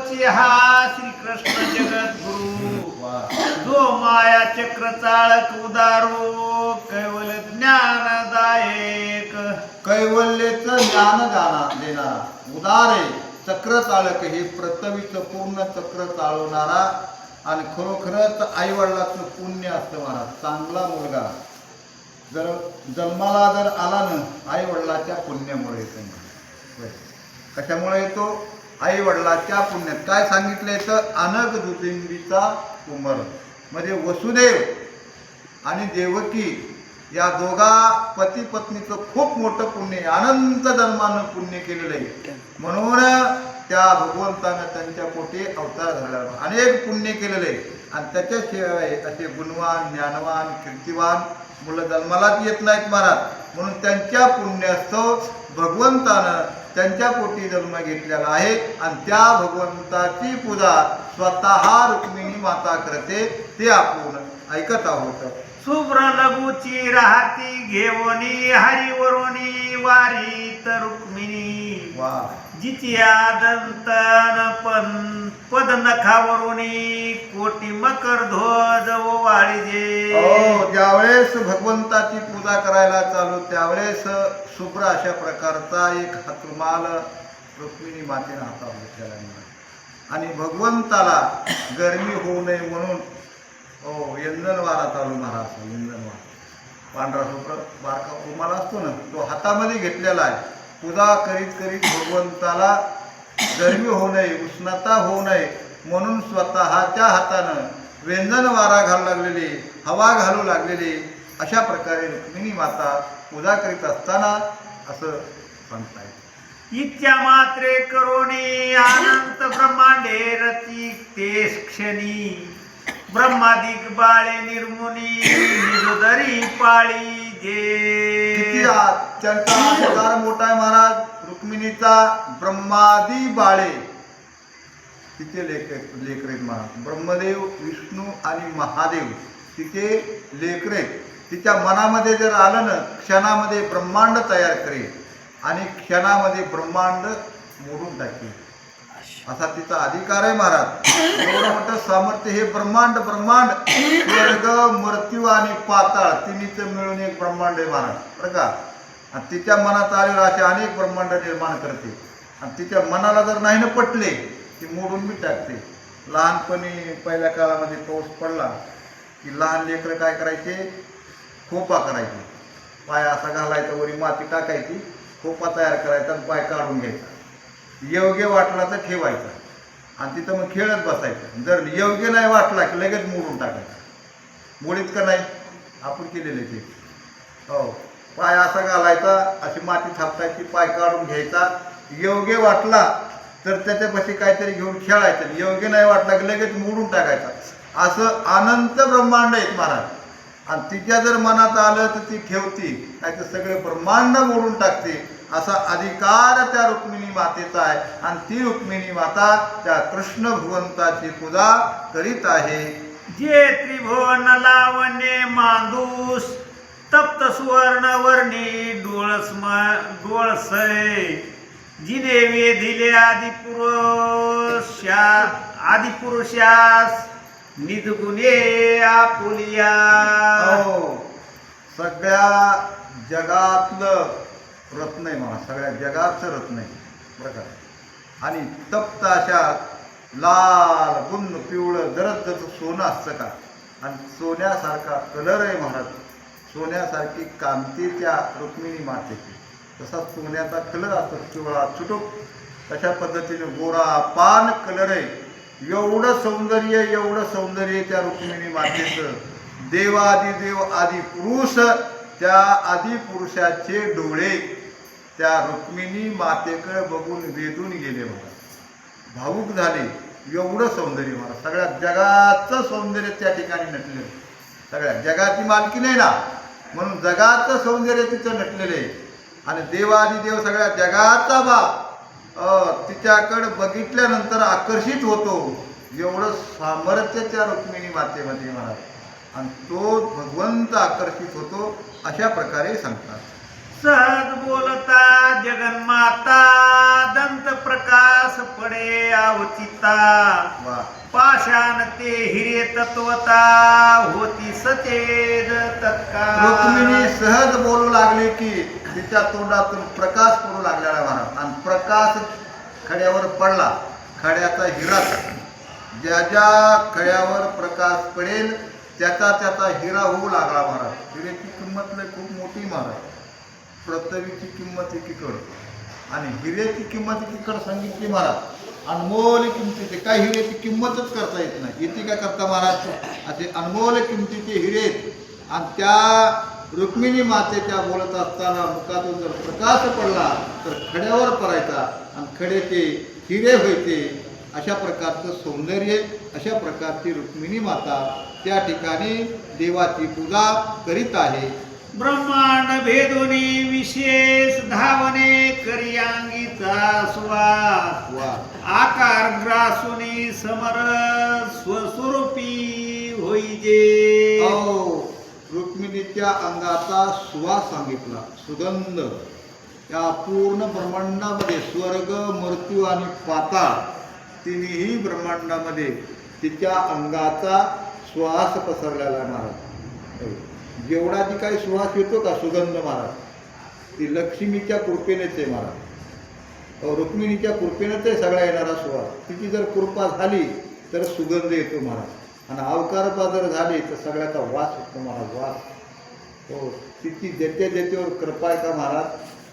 तोची हा श्रीकृष्ण जगद्गुरु जो माया चक्र चाळक उदारो कैवल ज्ञानदायक कैवल्यचं ज्ञान देणारा उदार आहे चक्र चालक हे पृथ्वीचं पूर्ण चक्र चालवणारा आणि खरोखरच आई वडिलाचं पुण्य असतं महाराज. चांगला मुलगा जर जन्माला जर आला ना आई वडिलाच्या पुण्यामुळे येतो. कशामुळे येतो? आई वडिलाच्या पुण्यात. काय सांगितलंय तर अनग दुदिंबीचा कुमार म्हणजे वसुदेव आणि देवकी या दोघा पती पत्नीचं खूप मोठं पुण्य आहे. अनंत जन्मानं पुण्य केलेलं आहे. म्हणून त्या भगवंतानं त्यांच्या पोटी अवतार झाला अनेक पुण्य केलेले आणि त्याच्याशिवाय असे गुणवान ज्ञानवान कीर्तिवान मुलं जन्मालाच येत नाहीत महाराज. म्हणून त्यांच्या पुण्यास्तव भगवंतानं त्यांच्या पोटी जन्म घेतलेला आहे आणि त्या भगवंताची पूजा स्वतः रुक्मिणी माता करते ते आपण ऐकत आहोत. शुभ्र लघुची राहती घेवनी हरिवरुणी वारी तर रुक्मिणी वा जिची आदंतन पद नखावरुणी कोटी मकर ध्वज वाळीजे. ज्यावेळेस भगवंताची पूजा करायला चालू त्यावेळेस शुभ्र अशा प्रकारचा एक हातरुमाल रुक्मिणी मातेने हातात घेतलेला आणि भगवंताला गरमी होऊ नये म्हणून यंजनवारा चालू महाराज. यंजनवारा पांढरा शुभ्र बारका रुमाल असतो ना तो हातामध्ये घेतलेला आहे. पूजा करीत करीत भगवंताला गरमी होऊ नये उष्णता होऊ नये म्हणून स्वतःच्या हातानं व्यंजन वारा घालू लागलेली हवा घालू लागलेली अशा प्रकारे रुक्मिणी माता पूजा करीत असताना असं सांगताय. इच्छा मात्रे करोनी अनंत ब्रह्मांडे रती तेच क्षणी ब्रह्मादिक बाळे निर्मुनी निरुदरी पाळी किती जे. त्यांचा अधिकार मोठा आहे महाराज. रुक्मिणीचा ब्रह्मादी बाळे तिथे लेकरेत महाराज. ब्रह्मदेव विष्णू आणि महादेव तिथे लेकरेत. तिच्या मनामध्ये जर आलं ना क्षणामध्ये ब्रह्मांड तयार करेल आणि क्षणामध्ये ब्रह्मांड मोडून टाकेल असा तिचा अधिकार आहे महाराज. एवढं मोठं सामर्थ्य हे ब्रह्मांड स्वर्ग मृत्यू आणि पाताळ तिन्हीचं मिळून एक ब्रह्मांड आहे महाराज बरं का. आणि तिच्या मनात आलेलं असे अनेक ब्रह्मांड निर्माण करते आणि तिच्या मनाला जर नाही ना पटले ती मोडून मी टाकते. लहानपणी पहिल्या काळामध्ये पाऊस पडला की लहान लेकरं काय करायचे खोपा करायचे. पाय असा घालायचा वरी माती टाकायची खोपा तयार करायचा आणि पाय काढून घ्यायचा. योग्य वाटला तर ठेवायचा आणि तिथं मग खेळत बसायचं. जर योग्य नाही वाटला की लगेच मोडून टाकायचा. मोडीत का नाही आपण केलेले ते. हो पाय असा घालायचा अशी माती थापटायची पाय काढून घ्यायचा. योग्य वाटला तर त्याच्यापाशी काहीतरी घेऊन खेळायचं. योग्य नाही वाटला की लगेच मोडून टाकायचा. असं अनंत ब्रह्मांड आहेत महाराज. आणि तिच्या जर मनात आलं तर ती ठेवती नाही तर सगळे ब्रह्मांड मोडून टाकते असा अधिकार त्या रुक्मिणी मातेचा आहे. आणि ती रुक्मिणी माता त्या कृष्ण भगवंताची पूजा करीत आहे. जे त्रिभुवन लावण्ये मांदूस तप्त सुवर्ण वर्णी डोळसय जिने वेधिले आदिपुरुषास निदगुणे आपुलिया. सगळ्या जगातलं रत्न आहे मला. सगळ्या जगाचं रत्न आहे बरं का. आणि तप्त अशा लाल गुण पिवळं जरद सोनं असतं का आणि सोन्यासारखा कलर आहे महाराज. सोन्यासारखी कांती त्या रुक्मिणी मातेची. तसा सोन्याचा कलर असतो पिवळा चुटूक तशा पद्धतीने गोरा पान कलर आहे. एवढं सौंदर्य त्या रुक्मिणी मातेचं. देवादिदेव आदि पुरुष त्या आदिपुरुषाचे डोळे त्या रुक्मिणी मातेकडे बघून वेधून गेले महाराज. भावुक झाले. एवढं सौंदर्य महाराज. सगळ्या जगाचं सौंदर्य त्या ठिकाणी नटलेलं. सगळ्या जगाची मालकी नाही ना म्हणून जगाचं सौंदर्य तिचं नटलेलं आहे. आणि देवादिदेव सगळ्या जगाचा बाप तिच्याकडे बघितल्यानंतर आकर्षित होतो. एवढं सामर्थ्य त्या रुक्मिणी मातेमध्ये महाराज. आणि तो भगवंत आकर्षित होतो अशा प्रकारे सांगतात. सहज बोलता जगन्माता दंत प्रकाश पडे अवचिता वा पाषाण ते हिरे तत्वता होती सतेज तत्काळ. रुक्मिणी सहज बोलू लागली की तिच्या तोंडातून प्रकाश पडू लागलेला महाराज, आणि प्रकाश खड्यावर पडला. खड्याचा हिरा, ज्या ज्या खड्यावर प्रकाश पडेल त्याचा त्याचा हिरा होऊ लागला महाराज. हिऱ्याची किंमत लय खूप मोठी महाराज. पृथ्वीची किंमत एकीकड आणि हिऱ्याची किंमत एकीकड सांगितली महाराज. अनमोल किमतीचे, काही हिऱ्याची किंमतच करता येत नाही. येते काय करता महाराज? असे अनमोल किमतीचे हिरे. आणि त्या रुक्मिणी मातेच्या बोलत असताना मुखातून जर प्रकाश पडला तर खड्यावर पडायचा आणि खड्याचे हिरे व्हायचे. अशा प्रकारचं सौंदर्य, अशा प्रकारची रुक्मिणी माता त्या ठिकाणी देवाची पूजा करीत आहे. ब्रह्मांड भेदोनी विशेष धावने करियांगीचा सुवास वा आकार ग्रासुनी समर स्वस्वरूपी होईजे. रुक्मिणीच्या अंगाचा सुवास सांगितला, सुगंध. या पूर्ण ब्रह्मांडामध्ये स्वर्ग, मृत्यू आणि पाताळ तिन्ही ब्रह्मांडामध्ये तिच्या अंगाचा श्वास पसरलेला आहे महाराज. जेवढा जी काही सुवास येतो का सुगंध महाराज, ती लक्ष्मीच्या कृपेनेच आहे महाराज. रुक्मिणीच्या कृपेनेच आहे सगळा येणारा सुवास. तिची जर कृपा झाली तर सुगंध येतो महाराज, आणि अवकारपा जर झाली तर सगळ्याचा वास होतो महाराज, वास. हो, तिची ज्याच्या ज्याच्यावर कृपा आहे का महाराज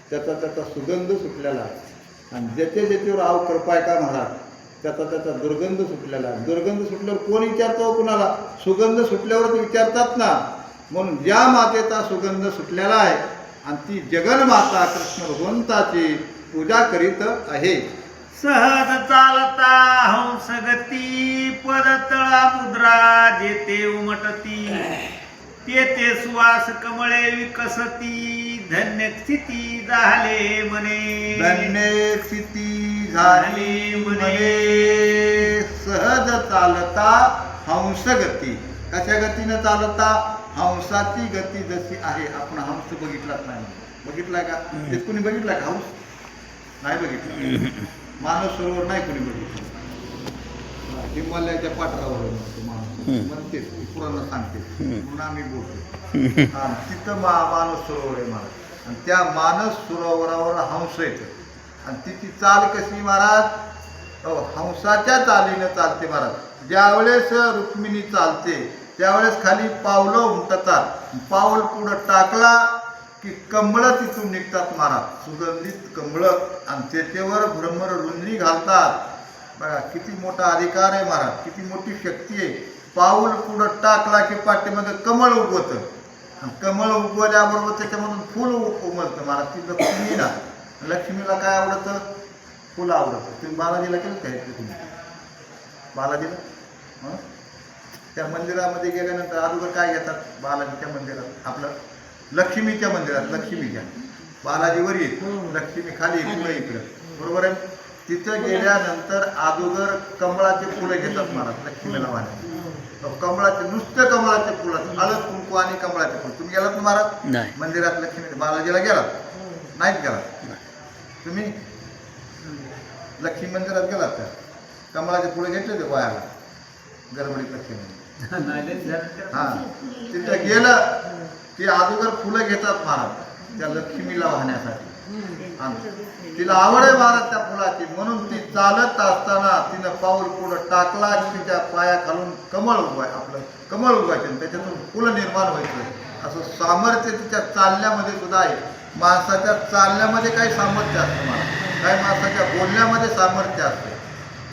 त्याचा त्याचा सुगंध सुटलेला आहे, आणि ज्याच्या ज्याच्यावर कृपा आहे का महाराज त्याचा त्याचा दुर्गंध सुटलेला आहे. दुर्गंध सुटल्यावर कोण विचारतो कुणाला? सुगंध सुटल्यावर ते विचारतात ना. म्हणून ज्या मातेचा सुगंध सुटलेला आहे आणि ती जगन्माता कृष्ण भगवंताची पूजा करीत आहे. सहज चालता हंस गती पदतळा मुद्रा जेते उमटती तेथे सुवास कमळे विकसती धन्य स्थिती झाले म्हणे. धन्य स्थिती झाली म्हणे. सहज चालता हंस गती. कशा गतीनं चालता? हंसाची गती जशी आहे. आपण हंस बघितलाच नाही, बघितलाय का? ते कुणी बघितलाय का हंस? नाही बघितलं. मानस सरोवर नाही कुणी बघितलं. हिमालयाच्या पाठरावर माणूस म्हणते, पुराण सांगते म्हणून आम्ही बोलतो. तिथं मानस सरोवर आहे महाराज, आणि त्या मानस सरोवरावर हंस येतं. आणि तिची चाल कशी महाराज? हंसाच्या चालीनं चालते महाराज. ज्यावेळेस रुक्मिणी चालते त्यावेळेस खाली पावलं उमटतात. पाऊल पुढं टाकला की कमळं तिथून निघतात महाराज, सुगंधित कमळं, आणि त्याच्यावर भ्रमर रुंदी घालतात. बघा किती मोठा अधिकार आहे महाराज, किती मोठी शक्ती आहे. पाऊल पुढं टाकला की पाठीमध्ये कमळ उगवतं, आणि कमळ उगवल्याबरोबर त्याच्यामधून फुल उमलतं महाराज. ती लक्ष्मीला, लक्ष्मीला काय आवडतं? फुलं आवडतं. तुम्ही बालाजीला केलं काय तुम्ही? बालाजीला त्या मंदिरामध्ये गेल्यानंतर अगोदर काय घेतात? बालाजीच्या मंदिरात, आपलं लक्ष्मीच्या मंदिरात, लक्ष्मीच्या बालाजीवर येईल, लक्ष्मी खाली पुढे इकडं, बरोबर आहे. तिथं गेल्यानंतर अगोदर कमळाचे फुलं घेतात महाराज लक्ष्मीला वाहण्यात. कमळाचे, नुसते कमळाचे फुलं, हळद कुंकू आणि कमळाचे फुल. तुम्ही गेलात ना महाराज मंदिरात? लक्ष्मी बालाजीला गेलात? नाहीच गेलात तुम्ही? लक्ष्मी मंदिरात गेलात का? कमळाचे फुलं घेतले ते वायाला गडबडीत लक्ष्मी. हा, तिथं गेलं की अगोदर फुलं घेतात महाराज त्या लक्ष्मीला वाहण्यासाठी. आणि तिला आवड आहे महाराज त्या फुलाची, म्हणून ती चालत असताना तिनं पाऊल पुढं टाकला की तिच्या पायाखालून कमळ उगवाय, आपलं कमळ उगवायचे, त्याच्यातून फुलं निर्माण व्हायचं. असं सामर्थ्य तिच्या चालण्यामध्ये सुद्धा आहे. माणसाच्या चालण्यामध्ये काही सामर्थ्य असतं महाराज, काही माणसाच्या बोलण्यामध्ये सामर्थ्य असतं,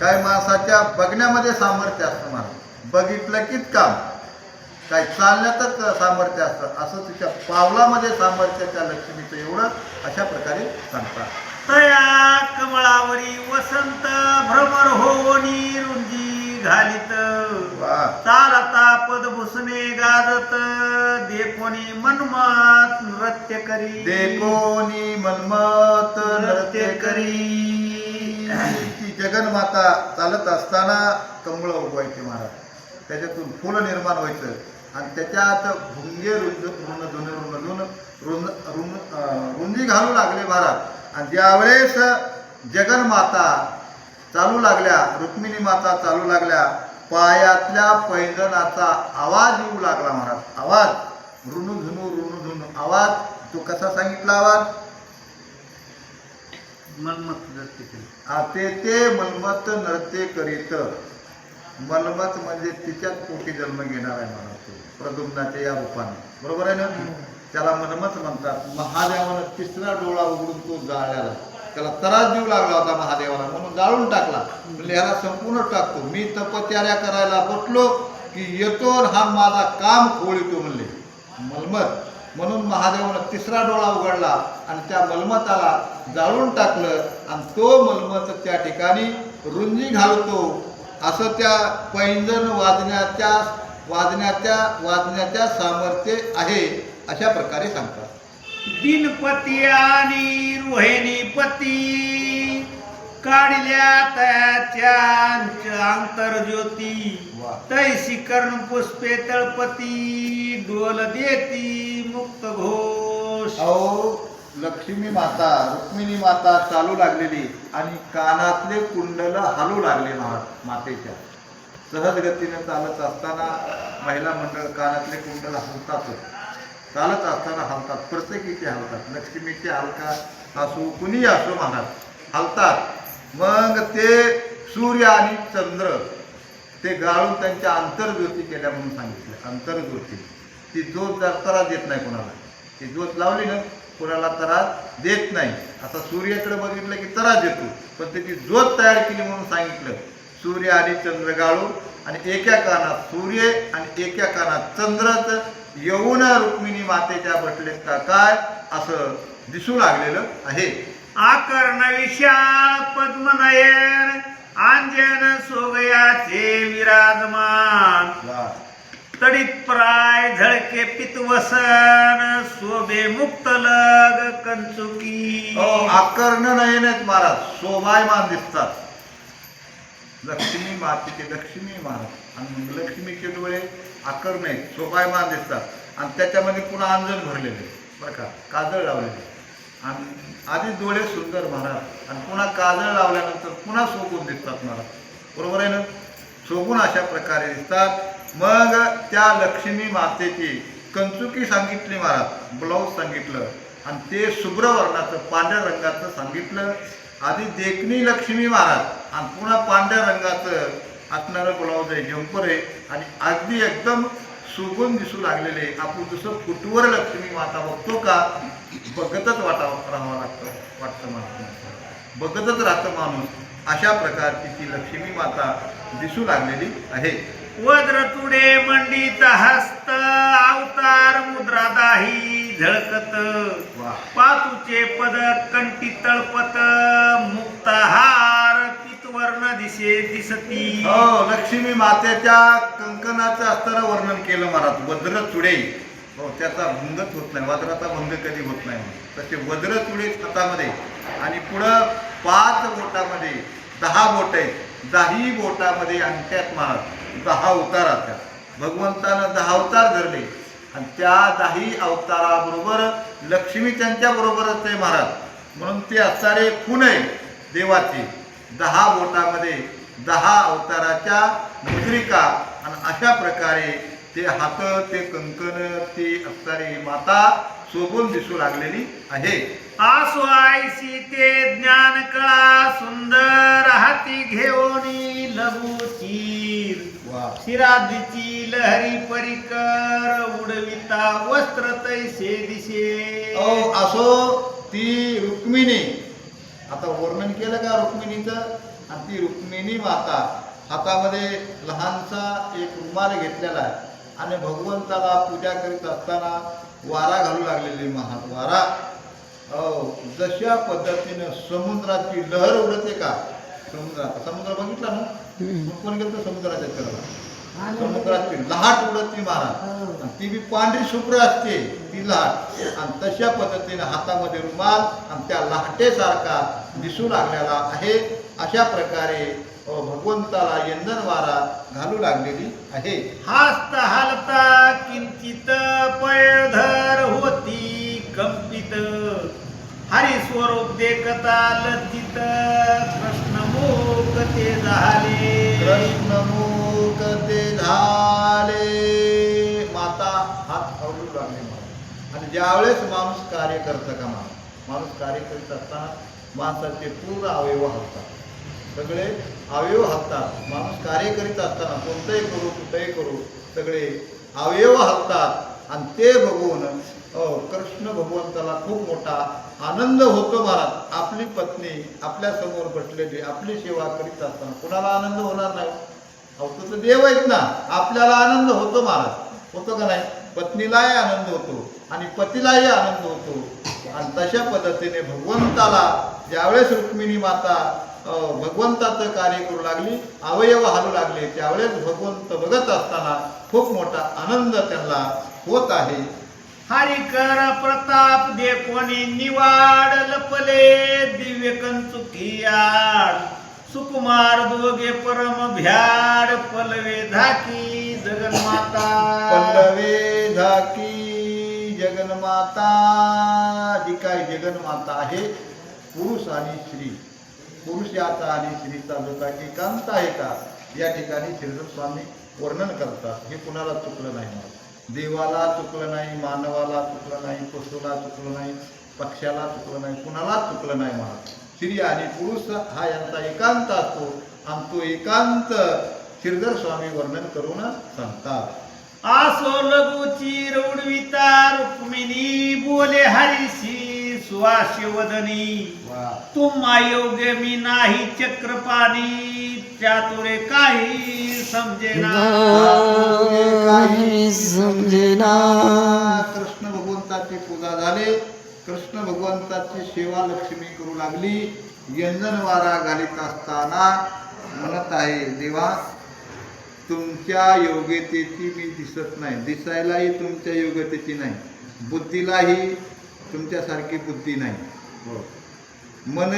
काही माणसाच्या बघण्यामध्ये सामर्थ्य असतं महाराज. बघितलं कीच काम, काय चालण्यातच सामर्थ्य असतं. असं तिच्या पावलामध्ये सामर्थ्य त्या लक्ष्मीचं एवढं अशा प्रकारे सांगतात. तया कमळावरी वसंत भ्रमर होनी रुंजी घालित चालता पदभूषणे गाजत देखोनी मनमत नृत्य करी. देखोनी मनमत नृत्य करी. ती जगन्माता चालत असताना कमळ उगवायचे महाराज, त्याच्यातून फुलं निर्माण व्हायचं, आणि त्याच्यात भुंगे रुंदी घालू लागले महाराज. आणि ज्यावेळेस जगन्माता चालू लागल्या, रुक्मिणी माता चालू लागल्या, पायातल्या पैंजणाचा आवाज येऊ लागला महाराज. आवाज रुणुझुणू आवाज. तो कसा सांगितला आवाज? मनमत नृत्य केलं. ते मलमत नृत्य करीत. मलमत म्हणजे तिच्याच पोटी जन्म घेणार आहे महाराज तो, प्रद्युम्नाच्या या रूपाने. बरोबर आहे ना? त्याला मनमत म्हणतात. महादेवानं तिसरा डोळा उघडून तो जाळल्याला, त्याला त्रास देऊ लागला होता महादेवाला, म्हणून जाळून टाकला. म्हणजे ह्याला संपूर्ण टाकतो. मी तपत्याऱ्या करायला बसलो की येतो हा माझा काम खोळीतो म्हणले. मलमत. म्हणून महादेवानं तिसरा डोळा उघडला आणि त्या मलमताला जाळून टाकलं आणि तो मलमत त्या ठिकाणी रुंजी घालतो. असं त्या पैंजण वाजण्याच्या सामर्थ्य आहे, अशा प्रकारे सांगतात. दिनपती आणि रोहिणीपती काढल्या त्याच्या अंतर्ज्योती. वा. तैसी कर्ण पुष्पे तळपती डोल देती मुक्त घोष. अहो, लक्ष्मी माता रुक्मिणी माता चालू लागलेली आणि कानातले कुंडल हलू लागले मातेच्या. सहज गतीने चालत असताना महिला मंडळ कानातले कुंडल हलतातच. चालत असताना हलतात, प्रत्येकीचे हलतात. लक्ष्मीचे हलका असो, कुणी असो महाराज, हलतात. मग ते सूर्य आणि चंद्र ते गाळून त्यांच्या अंतर्ज्योती केल्या म्हणून सांगितलं. अंतर्ज्योती ती ज्योत त्रास देत नाही कोणाला. ती ज्योत लावली ना कोणाला त्रास देत नाही. आता सूर्याकडे बघितलं की त्रास देतो, पण त्याची ज्योत तयार केली म्हणून सांगितलं. सूर्य आणि चंद्र गाळून आणि एका कानात सूर्य आणि एका कानात चंद्रच येऊन रुक्मिणी मातेच्या बसलेत का काय असं दिसू लागलेलं आहे. आकर्ण विशाल पद्मनयन अंजन सोगयाचे विराजमान. तडित प्राय झळके पितवसन शोभे मुक्त लग कंचुकी. आकर्ण नयनच महाराज शोभायमान दिसतात. लक्ष्मी मातेचे लक्ष्मी महाराज आणि लक्ष्मीचे डोळे आकर्ण आहेत, शोभायमान दिसतात. आणि त्याच्यामध्ये पुन्हा अंजन भरलेले बरं का, काजळ लावलेले. आणि आधी डोळे सुंदर महाराज आणि पुन्हा काजळ लावल्यानंतर पुन्हा शोभून दिसतात महाराज. बरोबर आहे ना? शोभून अशा प्रकारे दिसतात. मग त्या लक्ष्मी मातेची कंचुकी सांगितली महाराज, ब्लाऊज सांगितलं आणि ते शुभ्र वर्णाचं पांढऱ्या रंगाचं सांगितलं. आधी देखणी लक्ष्मी महाराज आणि पुन्हा पांढऱ्या रंगाचं असणारं ब्लाऊज आहे, जम्पर आहे आणि अगदी एकदम शोभून दिसू लागलेले. आपण जसं फुटवर लक्ष्मी माता बघतो का, बघतच राहावं वाटतं माणूस, बघतच राहतं माणूस. अशा प्रकारची ती लक्ष्मी माता दिसू लागलेली आहे. वज्र तुडे मंडित हस्त अवतार मुद्रा दाही झळकत. पातूचे पदक कंठी तळपत मुक्ताहार पितवर्ण दिसती. लक्ष्मी मातेच्या कंकणाचं असताना वर्णन केलं महाराज. वज्र तुडे, त्याचा भंगच होत नाही, वज्राचा भंग कधी होत नाही. तसे वज्र तुडे हातामध्ये आणि पुढं 5 बोटामध्ये 10 बोट आहेत. 10 बोटामध्ये अंगठ्यात महाराज 10 उतारात. भगवंतानं 10 अवतार धरले आणि त्या 10 अवताराबरोबर लक्ष्मी त्यांच्या बरोबरच आहे महाराज. म्हणून ते असणारे खून आहे देवाचे. 10 बोटामध्ये 10 अवताराच्या मुद्रिका आणि अशा प्रकारे ते हात, ते कंकण, ती असणारी माता शोभून दिसू लागलेली आहे. आसो आईसी ते ज्ञान कळा सुंदर हाती घेऊनी लघुचीर. शिरादीची लहरी परिकर उडविता वस्त्र तैसे दिशे. असो ती रुक्मिणी, आता वर्णन केलं का रुक्मिणीचं. आणि ती रुक्मिणी माता हातामध्ये लहानसा एक रुमाल घेतलेला आहे आणि भगवंताला पूजा करीत असताना वारा घालू लागलेली महान वारा. जशा पद्धतीनं समुद्राची लहर उडते का, समुद्र बघितला ना, कोण गेलं समुद्राच्या करायला, समुद्राची लाट उडती महाराज. ती बी पांढरी शुभ्र असते ती लाट. आणि तशा पद्धतीने हातामध्ये रुमाल आणि त्या लाटेसारखा दिसू लागलेला आहे. अशा प्रकारे भगवंताला यंजन वारा घालू लागलेली आहे. हस्त हलता किंचित पयधर होती कंपित. हरी स्वरूप देखता लज्जित कृष्ण मुख ते झाले. कृष्णमुख ते झाले. माता हात आवडू लागले मला. आणि ज्यावेळेस माणूस कार्य करतं का माणूस कार्य करीत असताना माणसाचे पूर्ण अवयव हलतात. सगळे अवयव हलतात. माणूस कार्य करीत असताना कोणतंही करू कुठेही करू सगळे अवयव हलतात आणि ते बघून कृष्ण भगवंताला खूप मोठा आनंद होतो महाराज. आपली पत्नी आपल्या समोर बसलेली आपली सेवा करीत असताना कुणाला आनंद होणार नाही? अहो तो तर देव आहेत ना. आपल्याला आनंद होतो महाराज. होतो का नाही? पत्नीलाही आनंद होतो आणि पतीलाही आनंद होतो. आणि तशा पद्धतीने भगवंताला ज्यावेळेस रुक्मिणी माता भगवंताचं कार्य करू लागली, अवयव हालू लागले, त्यावेळेस भगवंत बघत असताना खूप मोठा आनंद त्यांना होत आहे. हरिकर प्रताप दे कोणी निवाड लपले दिव्य कंचुकी आड सुकुमार दोघे परम भ्याड पलवे धाकी जगन्माता. पल्लवे झाकी जगन्माता. जी काय जगन्माता आहे पुरुष आणि स्त्री, पुरुष याचा आणि स्त्रीचा जो काही एकांत आहे का या ठिकाणी श्रीधर स्वामी वर्णन करतात. हे कुणाला चुकलं नाही महाराज. देवाला चुकलं नाही, मानवाला चुकलं नाही, पशुला चुकलं नाही, पक्ष्याला चुकलं नाही, कुणाला चुकलं नाही महाराज. स्त्री आणि पुरुष हा यांचा एकांत असतो आणि तो एकांत श्रीधर स्वामी वर्णन करून सांगतात. आसो लघुची रौडविता रुक्मिणी बोले हरिशी सुवाशिवदनी तुम्हा योग्य मी नाही चक्रपाणी चातुरे काही समजेना. कृष्ण भगवंताची पूजा झाले. कृष्ण भगवंताची सेवा लक्ष्मी करू लागली. यंजनवारा घालीत असताना म्हणत आहे देवा तुमच्या योग्यतेची मी दिसत नाही. दिसायलाही तुमच्या योग्यतेची नाही, बुद्धीलाही तुमच्यासारखी बुद्धी नाही, मन